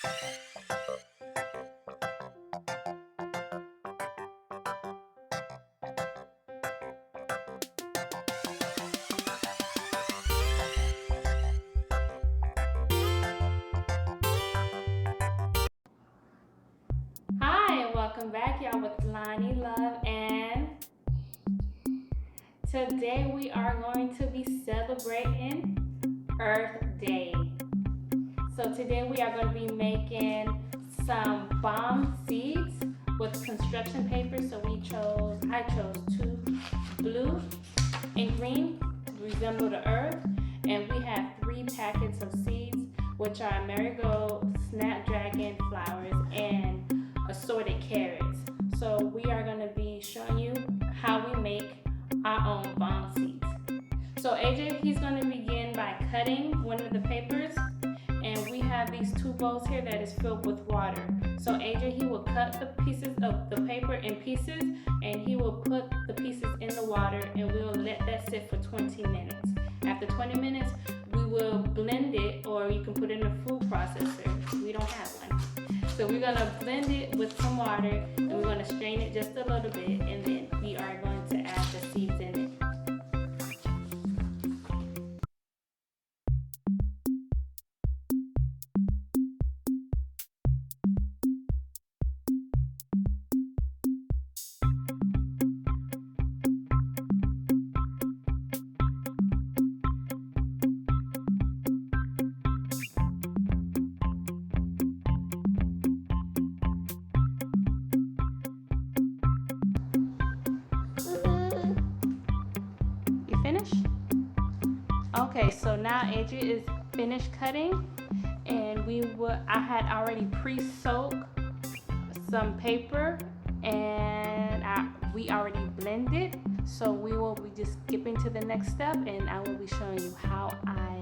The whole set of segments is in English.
Hi, and welcome back, y'all, with Lonnie Love, and today we are going to be celebrating Earth Day. So today we are going to be making some bomb seeds with construction paper. So I chose two, blue and green, resemble the earth, and we have 3 packets of seeds, which are marigold, snapdragon flowers, and assorted carrots. So we are going to be showing you how we make our own bomb seeds. So AJ, he's going to begin by cutting one of the papers, and we have these 2 bowls here that is filled with water. So AJ, he will cut the pieces of the paper in pieces, and he will put the pieces in the water, and we will let that sit for 20 minutes. After 20 minutes, we will blend it, or you can put it in a food processor. We don't have one. So we're going to blend it with some water, and we're going to strain it just a little bit, and then we are going to add the seeds in it. Finish? Okay, so now AJ is finished cutting, and I had already pre-soaked some paper, and we already blended. So we will be just skipping to the next step, and I will be showing you how I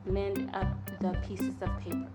blend up the pieces of paper.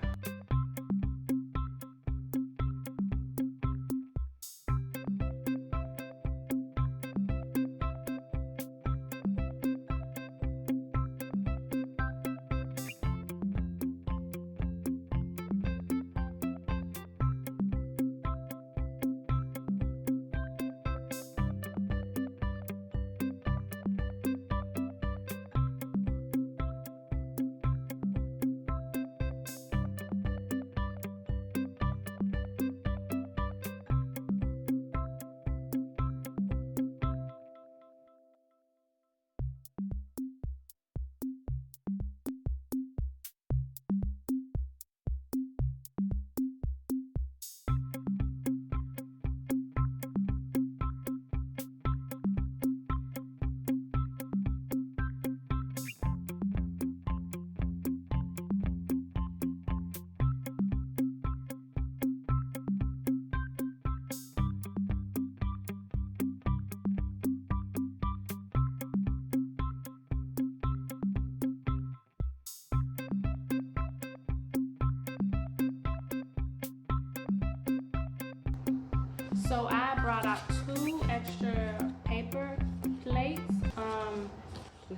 So I brought out 2 extra paper plates.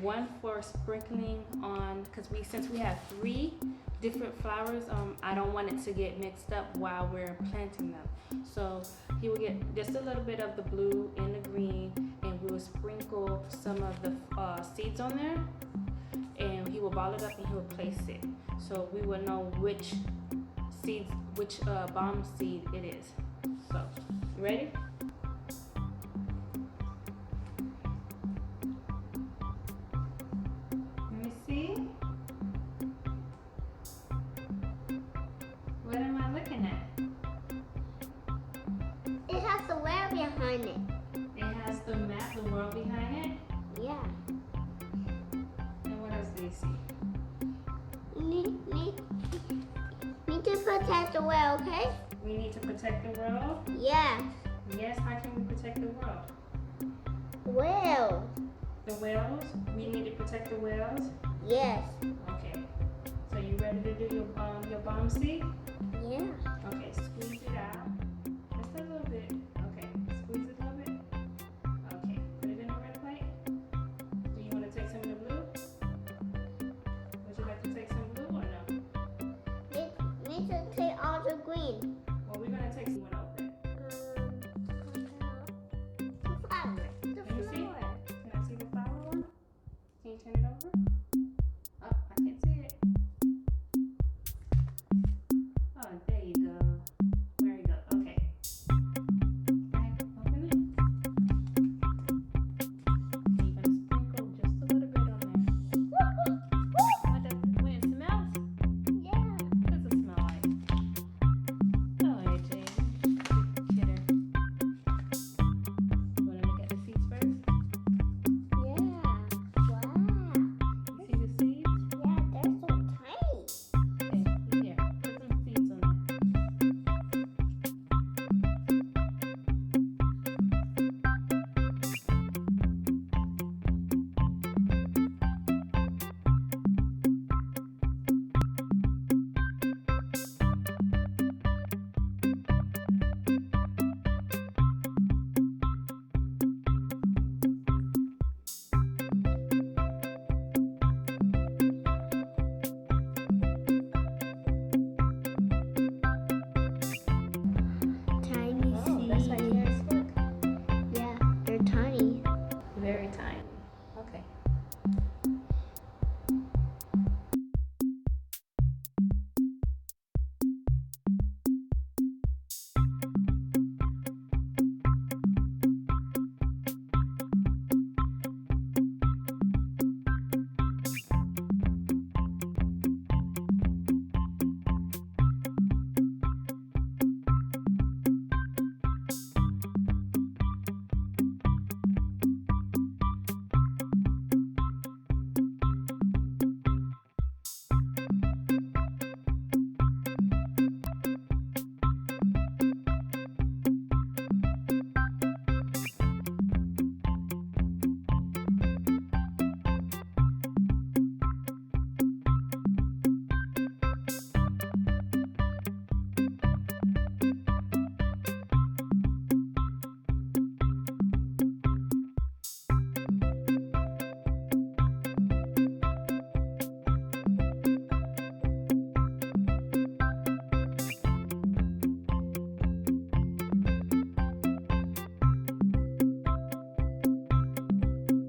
One for sprinkling on, because since we have 3 different flowers, I don't want it to get mixed up while we're planting them. So he will get just a little bit of the blue and the green, and we will sprinkle some of the seeds on there, and he will ball it up and he will place it. So we will know which bomb seed it is. So, you ready? Let me see. What am I looking at? It has the world behind it. It has the map, the world behind it? Yeah. And what else do you see? Need to protect the world, okay? We need to protect the world? Yeah. Yes, how can we protect the world? Well. The whales? We need to protect the whales? Yes. Okay. So you ready to do your bomb seed? Yeah. Okay, squeeze it out. Just a little bit. Okay, squeeze it a little bit. Okay, put it in the red plate. Do you want to take some of the blue? Would you like to take some blue or no? Need to take all mean?